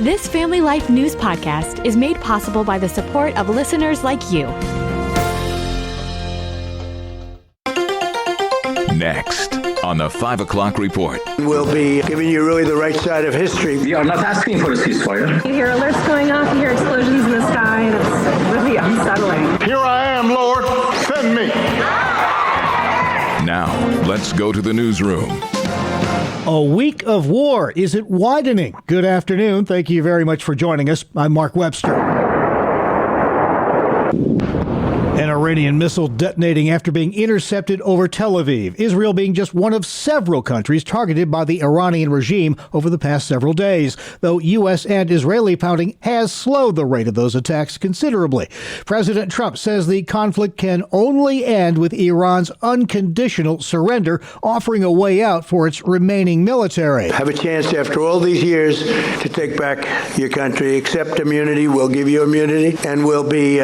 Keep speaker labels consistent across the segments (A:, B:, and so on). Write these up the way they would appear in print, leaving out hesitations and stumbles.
A: This Family Life News podcast is made possible by the support of listeners like you.
B: Next on the 5 o'clock report.
C: We'll be giving you really the right side of history.
D: We are not asking for a ceasefire.
E: You hear alerts going off, you hear explosions in the sky, and it's really unsettling.
F: Here I am, Lord. Send me.
B: Now, let's go to the newsroom.
G: A week of war. Is it widening? Good afternoon. Thank you very much for joining us. I'm Mark Webster. An Iranian missile detonating after being intercepted over Tel Aviv. Israel being just one of several countries targeted by the Iranian regime over the past several days, though U.S. and Israeli pounding has slowed the rate of those attacks considerably. President Trump says the conflict can only end with Iran's unconditional surrender, offering a way out for its remaining military.
C: Have a chance after all these years to take back your country. Accept immunity. We'll give you immunity, and we'll be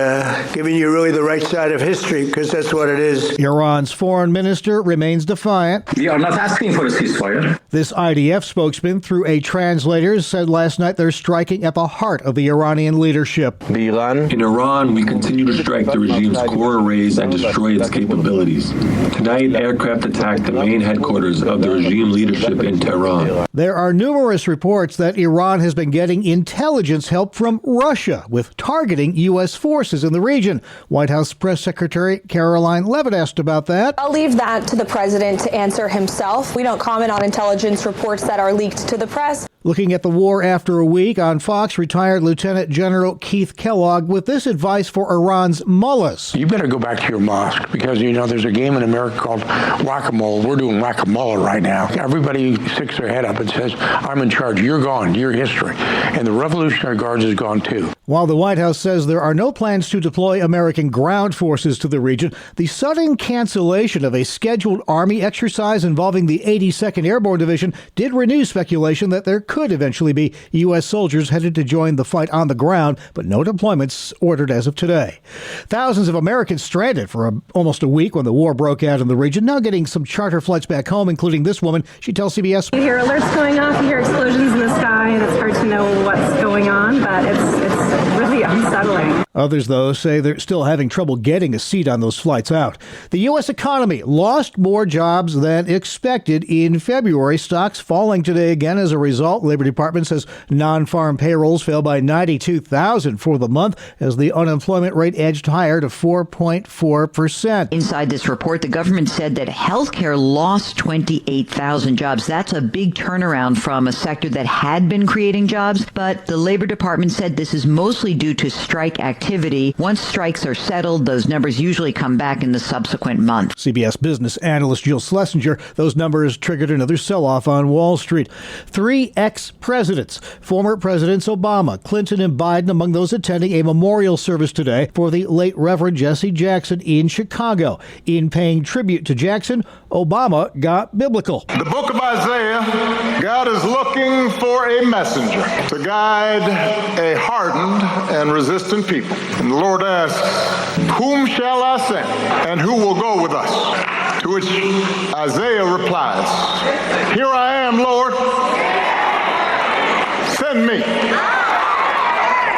C: giving you really the right side of history, because that's what it is.
G: Iran's foreign minister remains defiant.
D: We are not asking for a ceasefire.
G: This IDF spokesman, through a translator, said last night they're striking at the heart of the Iranian leadership.
H: In Iran, we continue to strike the regime's core arrays and destroy its capabilities. Tonight, aircraft attacked the main headquarters of the regime leadership in Tehran.
G: There are numerous reports that Iran has been getting intelligence help from Russia with targeting U.S. forces in the region. White House Press Secretary Caroline Leavitt asked about that.
I: I'll leave that to the president to answer himself. We don't comment on intelligence reports that are leaked to the press.
G: Looking at the war after a week on Fox, retired Lieutenant General Keith Kellogg with this advice for Iran's mullahs.
J: You better go back to your mosque because, there's a game in America called whack-a-mole. We're doing whack-a-mole right now. Everybody sticks their head up and says, I'm in charge. You're gone. You're history. And the Revolutionary Guards is gone too.
G: While the White House says there are no plans to deploy American ground forces to the region, the sudden cancellation of a scheduled Army exercise involving the 82nd Airborne Division did renew speculation that there could eventually be U.S. soldiers headed to join the fight on the ground, but no deployments ordered as of today. Thousands of Americans stranded for almost a week when the war broke out in the region, now getting some charter flights back home, including this woman. She tells CBS.
E: You hear alerts going off, you hear explosions in the sky, and it's hard to know what's going on, but it's really unsettling.
G: Others, though, say they're still having trouble getting a seat on those flights out. The U.S. economy lost more jobs than expected in February. Stocks falling today again as a result. Labor Department says non-farm payrolls fell by 92,000 for the month as the unemployment rate edged higher to 4.4%.
K: Inside this report, the government said that healthcare lost 28,000 jobs. That's a big turnaround from a sector that had been creating jobs. But the Labor Department said this is mostly due to strike activity. Once strikes are settled, those numbers usually come back in the subsequent month.
G: CBS business analyst Jill Schlesinger, those numbers triggered another sell-off on Wall Street. 3 ex-presidents, former Presidents Obama, Clinton, and Biden among those attending a memorial service today for the late Reverend Jesse Jackson in Chicago. In paying tribute to Jackson, Obama got biblical.
F: The book of Isaiah, God is looking for a messenger to guide a hardened and resistant people. And the Lord asks, whom shall I send, and who will go with us? To which Isaiah replies, here I am, Lord. Send me.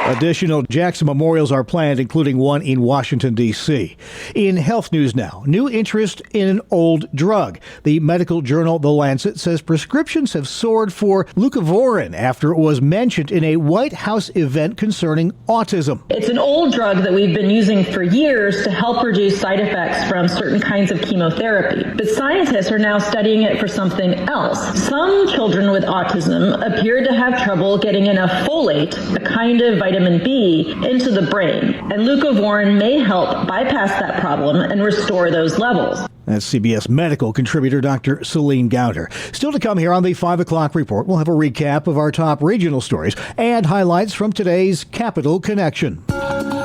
G: Additional Jackson memorials are planned, including one in Washington, D.C. In health news now, new interest in an old drug. The medical journal The Lancet says prescriptions have soared for leucovorin after it was mentioned in a White House event concerning autism.
L: It's an old drug that we've been using for years to help reduce side effects from certain kinds of chemotherapy. But scientists are now studying it for something else. Some children with autism appear to have trouble getting enough folate, a kind of vitamin B, into the brain, and leucovorin may help bypass that problem and restore those levels.
G: That's CBS medical contributor Dr. Celine Gounder. Still to come here on the 5 o'clock report, we'll have a recap of our top regional stories and highlights from today's Capital Connection.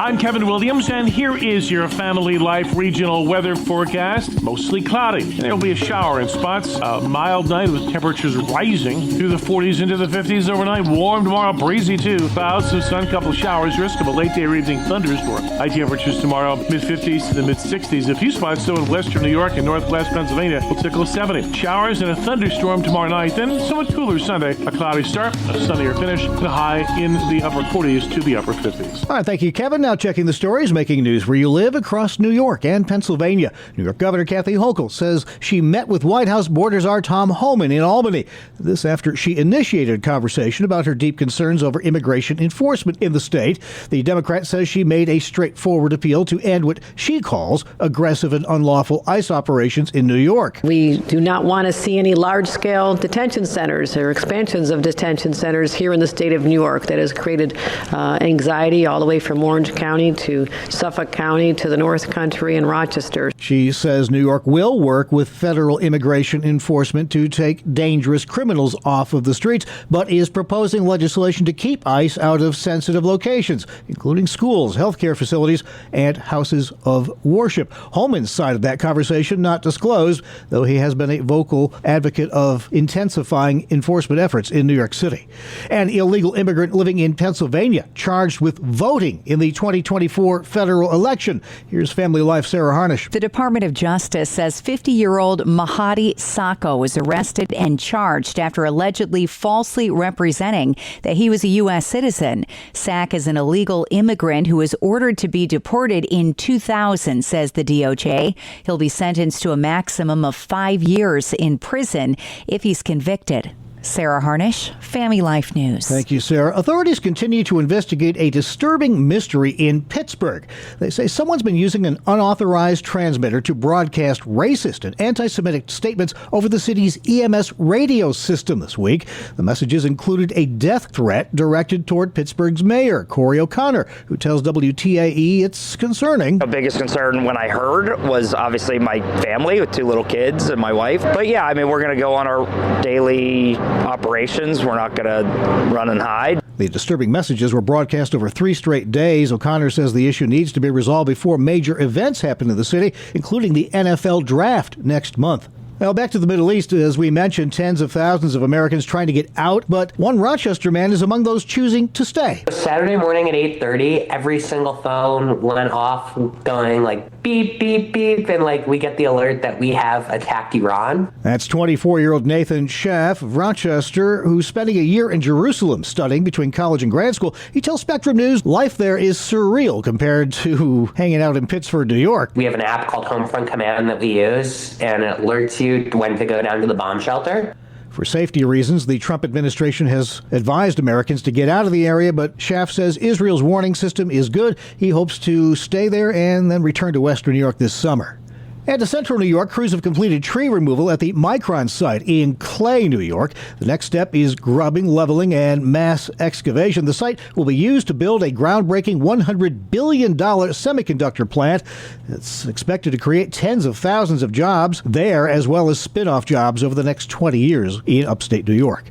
M: I'm Kevin Williams, and here is your Family Life regional weather forecast. Mostly cloudy. There will be a shower in spots. A mild night with temperatures rising through the 40s into the 50s overnight. Warm tomorrow, breezy too. Clouds, some sun, couple showers. Risk of a late day or evening thunderstorm. High temperatures tomorrow, mid-50s to the mid-60s. A few spots, though, in western New York and northwest Pennsylvania will tickle 70. Showers and a thunderstorm tomorrow night. Then somewhat cooler Sunday. A cloudy start, a sunnier finish, and a high in the upper 40s to the upper 50s.
G: All right, thank you, Kevin. Now checking the stories making news where you live across New York and Pennsylvania. New York Governor Kathy Hochul says she met with White House Border Czar Tom Homan in Albany. This after she initiated a conversation about her deep concerns over immigration enforcement in the state. The Democrat says she made a straightforward appeal to end what she calls aggressive and unlawful ICE operations in New York.
N: We do not want to see any large-scale detention centers or expansions of detention centers here in the state of New York. That has created anxiety all the way from Orange County to Suffolk County to the North Country and Rochester.
G: She says New York will work with federal immigration enforcement to take dangerous criminals off of the streets, but is proposing legislation to keep ICE out of sensitive locations, including schools, healthcare facilities, and houses of worship. Holman's side of that conversation not disclosed, though he has been a vocal advocate of intensifying enforcement efforts in New York City. An illegal immigrant living in Pennsylvania charged with voting in the 2024 federal election. Here's Family Life Sarah Harnish.
O: The Department of Justice says 50-year-old Mahadi Sacco was arrested and charged after allegedly falsely representing that he was a U.S. citizen. Sack is an illegal immigrant who was ordered to be deported in 2000, says the DOJ. He'll be sentenced to a maximum of 5 years in prison if he's convicted. Sarah Harnish, Family Life News.
G: Thank you, Sarah. Authorities continue to investigate a disturbing mystery in Pittsburgh. They say someone's been using an unauthorized transmitter to broadcast racist and anti-Semitic statements over the city's EMS radio system this week. The messages included a death threat directed toward Pittsburgh's mayor, Corey O'Connor, who tells WTAE it's concerning.
P: The biggest concern when I heard was obviously my family with 2 little kids and my wife. But yeah, I mean, we're going to go on our daily operations. We're not going to run and hide.
G: The disturbing messages were broadcast over 3 straight days. O'Connor says the issue needs to be resolved before major events happen in the city, including the NFL draft next month. Now, back to the Middle East. As we mentioned, tens of thousands of Americans trying to get out, but one Rochester man is among those choosing to stay.
Q: Saturday morning at 8:30, every single phone went off going like beep, beep, beep, and like we get the alert that we have attacked Iran.
G: That's 24-year-old Nathan Schaff of Rochester, who's spending a year in Jerusalem studying between college and grad school. He tells Spectrum News life there is surreal compared to hanging out in Pittsford, New York.
Q: We have an app called Homefront Command that we use, and it alerts you when to go down to the bomb shelter.
G: For safety reasons, the Trump administration has advised Americans to get out of the area, but Schaff says Israel's warning system is good. He hopes to stay there and then return to Western New York this summer. And to central New York, crews have completed tree removal at the Micron site in Clay, New York. The next step is grubbing, leveling, and mass excavation. The site will be used to build a groundbreaking $100 billion semiconductor plant. It's expected to create tens of thousands of jobs there, as well as spin-off jobs over the next 20 years in upstate New York.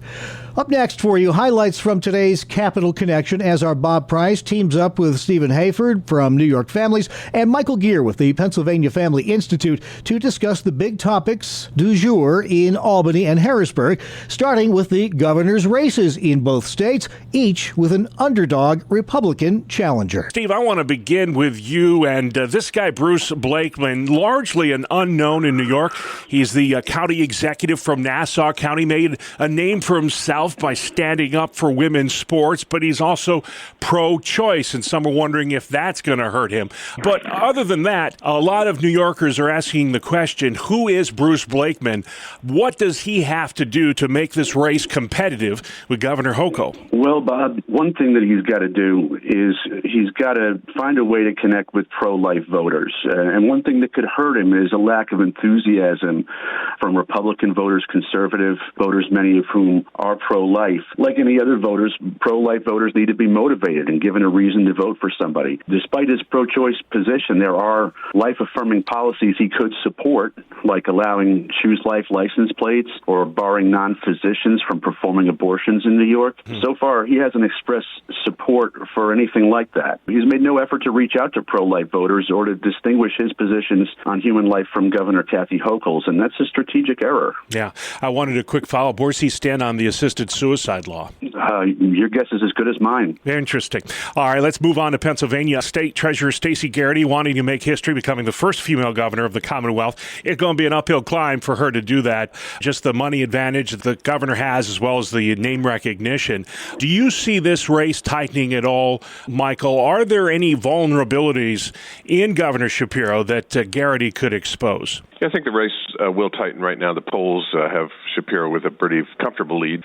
G: Up next for you, highlights from today's Capital Connection as our Bob Price teams up with Stephen Hayford from New York Families and Michael Gear with the Pennsylvania Family Institute to discuss the big topics du jour in Albany and Harrisburg, starting with the governor's races in both states, each with an underdog Republican challenger.
R: Steve, I want to begin with you and this guy, Bruce Blakeman, largely an unknown in New York. He's the county executive from Nassau County, made a name for himself by standing up for women's sports, but he's also pro-choice, and some are wondering if that's going to hurt him. But other than that, a lot of New Yorkers are asking the question, who is Bruce Blakeman? What does he have to do to make this race competitive with Governor Hochul?
S: Well, Bob, one thing that he's got to do is he's got to find a way to connect with pro-life voters. And one thing that could hurt him is a lack of enthusiasm from Republican voters, conservative voters, many of whom are pro-life. Like any other voters, pro-life voters need to be motivated and given a reason to vote for somebody. Despite his pro-choice position, there are life-affirming policies he could support, like allowing choose life license plates or barring non-physicians from performing abortions in New York. So far, he hasn't expressed support for anything like that. He's made no effort to reach out to pro-life voters or to distinguish his positions on human life from Governor Kathy Hochul's, and that's a strategic error.
R: Yeah. I wanted a quick follow-up. Where's he stand on the assisted suicide law?
S: Your guess is as good as mine.
R: Interesting. All right, let's move on to Pennsylvania. State Treasurer Stacey Garrity wanting to make history, becoming the first female governor of the Commonwealth. It's going to be an uphill climb for her to do that. Just the money advantage that the governor has, as well as the name recognition. Do you see this race tightening at all, Michael? Are there any vulnerabilities in Governor Shapiro that Garrity could expose?
T: I think the race will tighten right now. The polls have Shapiro with a pretty comfortable lead.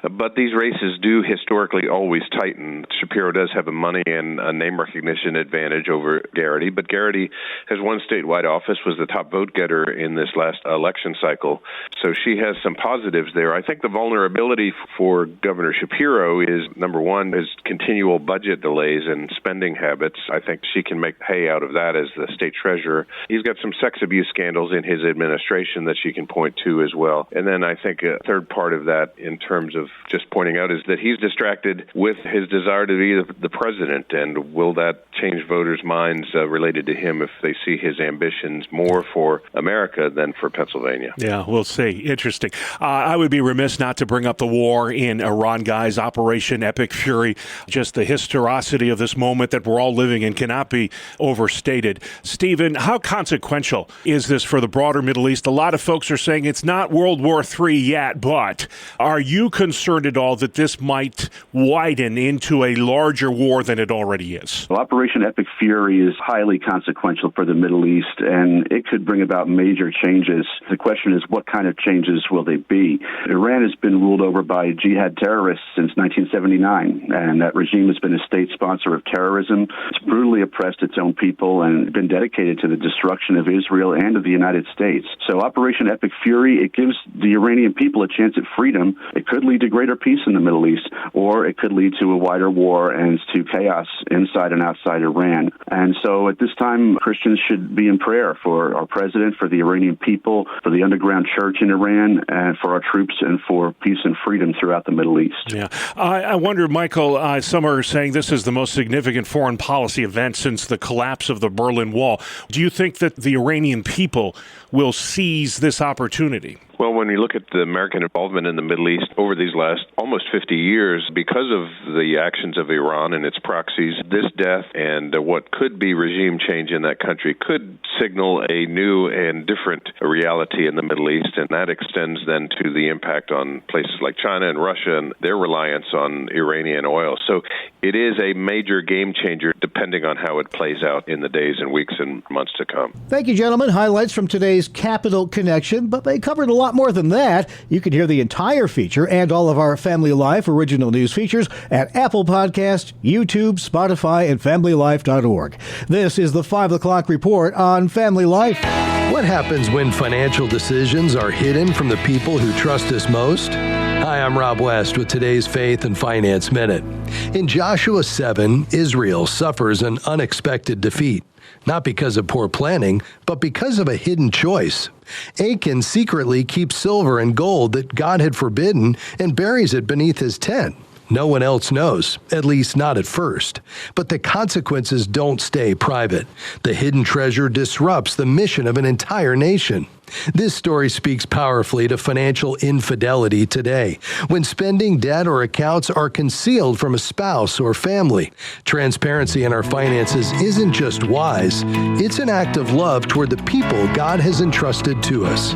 T: But these races do historically always tighten. Shapiro does have a money and a name recognition advantage over Garrity, but Garrity has won statewide office, was the top vote getter in this last election cycle. So she has some positives there. I think the vulnerability for Governor Shapiro is, number one, is continual budget delays and spending habits. I think she can make hay out of that as the state treasurer. He's got some sex abuse scandals in his administration that she can point to as well. And then I think a third part of that, in terms of just pointing out, is that he's distracted with his desire to be the president. And will that change voters' minds related to him if they see his ambitions more for America than for Pennsylvania?
R: Yeah, we'll see. Interesting. I would be remiss not to bring up the war in Iran, guys. Operation Epic Fury. Just the historicity of this moment that we're all living in cannot be overstated. Stephen, how consequential is this for the broader Middle East? A lot of folks are saying it's not World War III yet, but are you concerned at all that this might widen into a larger war than it already is?
S: Well, Operation Epic Fury is highly consequential for the Middle East, and it could bring about major changes. The question is, what kind of changes will they be? Iran has been ruled over by jihad terrorists since 1979, and that regime has been a state sponsor of terrorism. It's brutally oppressed its own people and been dedicated to the destruction of Israel and of the United States. So Operation Epic Fury, it gives the Iranian people a chance at freedom. It could lead to greater peace in the Middle East, or it could lead to a wider war and to chaos inside and outside Iran. And so at this time, Christians should be in prayer for our president, for the Iranian people, for the underground church in Iran, and for our troops, and for peace and freedom throughout the Middle East.
R: Yeah. I wonder, Michael, some are saying this is the most significant foreign policy event since the collapse of the Berlin Wall. Do you think that the Iranian people will seize this opportunity?
T: Well, when you look at the American involvement in the Middle East over these last almost 50 years, because of the actions of Iran and its proxies, this death and what could be regime change in that country could signal a new and different reality in the Middle East, and that extends then to the impact on places like China and Russia and their reliance on Iranian oil. So it is a major game changer depending on how it plays out in the days and weeks and months to come.
G: Thank you, gentlemen. Highlights from today's Capital Connection, but they covered a lot more than that. You can hear the entire feature and all of our Family Life original news features at Apple Podcast, YouTube, Spotify, and FamilyLife.org. This is the 5 o'clock report on Family Life.
U: What happens when financial decisions are hidden from the people who trust us most? Hi, I'm Rob West with today's Faith and Finance Minute. In Joshua 7, Israel suffers an unexpected defeat. Not because of poor planning, but because of a hidden choice. Achan secretly keeps silver and gold that God had forbidden and buries it beneath his tent. No one else knows, at least not at first. But the consequences don't stay private. The hidden treasure disrupts the mission of an entire nation. This story speaks powerfully to financial infidelity today, when spending, debt, or accounts are concealed from a spouse or family. Transparency in our finances isn't just wise, it's an act of love toward the people God has entrusted to us.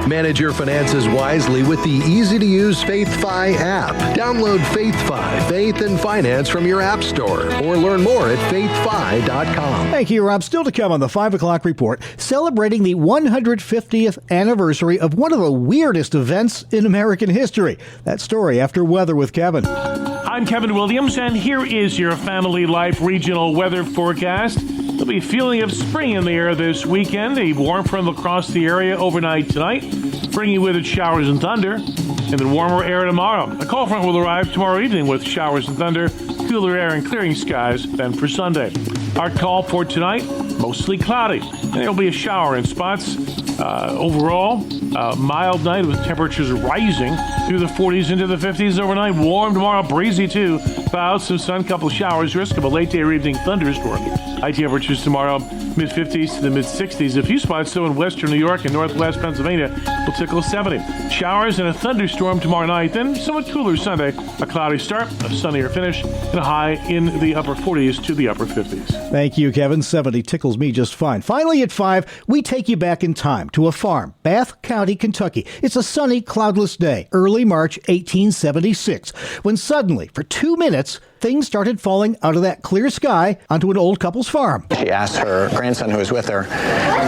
U: Manage your finances wisely with the easy-to-use FaithFi app. Download FaithFi, Faith and Finance from your app store, or learn more at faithfi.com.
G: Thank you, Rob. Still to come on the 5 o'clock report, celebrating the 150th anniversary of one of the weirdest events in American history. That story after Weather with Kevin.
M: I'm Kevin Williams, and here is your Family Life regional weather forecast. There'll be a feeling of spring in the air this weekend. A warm front will cross the area overnight tonight, bringing with it showers and thunder, and then warmer air tomorrow. A cold front will arrive tomorrow evening with showers and thunder, cooler air and clearing skies then for Sunday. Our call for tonight, mostly cloudy, and there'll be a shower in spots. Overall, mild night with temperatures rising through the 40s into the 50s overnight. Warm tomorrow, breezy too. Clouds, some sun, couple showers, risk of a late day or evening thunderstorm. High temperatures tomorrow, mid-50s to the mid-60s. A few spots, though, in western New York and northwest Pennsylvania will tickle 70. Showers and a thunderstorm tomorrow night, then somewhat cooler Sunday. A cloudy start, a sunnier finish, and a high in the upper 40s to the upper 50s.
G: Thank you, Kevin. 70 tickles me just fine. Finally, at 5, we take you back in time to a farm, Bath County, Kentucky. It's a sunny, cloudless day, early March 1876, when suddenly, for 2 minutes, things started falling out of that clear sky onto an old couple's farm.
A: She asked her grandson who was with her,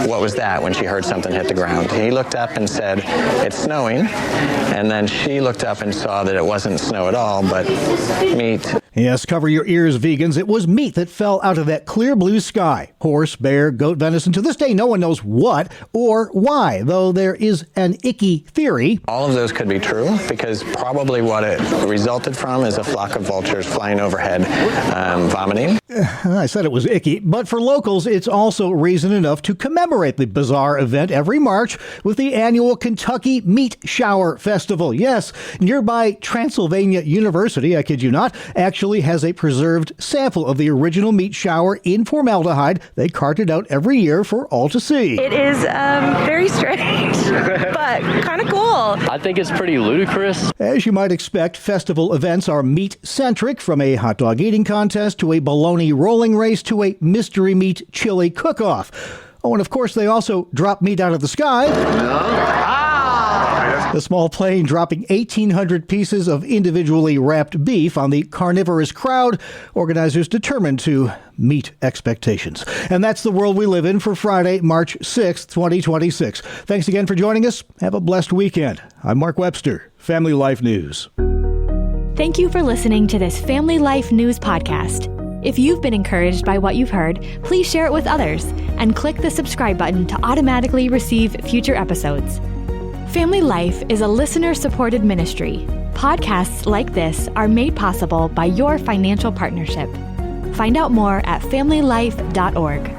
A: what was that, when she heard something hit the ground. He looked up and said, it's snowing. And then she looked up and saw that it wasn't snow at all, but meat.
G: Yes, cover your ears, vegans. It was meat that fell out of that clear blue sky. Horse, bear, goat venison. To this day, no one knows what or why, though there is an icky theory.
A: All of those could be true, because probably what it resulted from is a flock of vultures flying overhead, vomiting.
G: I said it was icky, but for locals, it's also reason enough to commemorate the bizarre event every March with the annual Kentucky Meat Shower Festival. Yes, nearby Transylvania University, I kid you not, actually has a preserved sample of the original meat shower in formaldehyde. They cart it out every year for all to see.
V: It is very strange, but kind of cool. I think it's pretty ludicrous.
G: As you might expect, festival events are meat-centric, from a hot dog eating contest to a bologna rolling race to a mystery meat chili cook-off. Oh, and of course, they also drop meat out of the sky. The small plane dropping 1,800 pieces of individually wrapped beef on the carnivorous crowd, organizers determined to meet expectations. And that's the world we live in for Friday, March 6th, 2026. Thanks again for joining us. Have a blessed weekend. I'm Mark Webster, Family Life News.
W: Thank you for listening to this Family Life News podcast. If you've been encouraged by what you've heard, please share it with others and click the subscribe button to automatically receive future episodes. Family Life is a listener-supported ministry. Podcasts like this are made possible by your financial partnership. Find out more at familylife.org.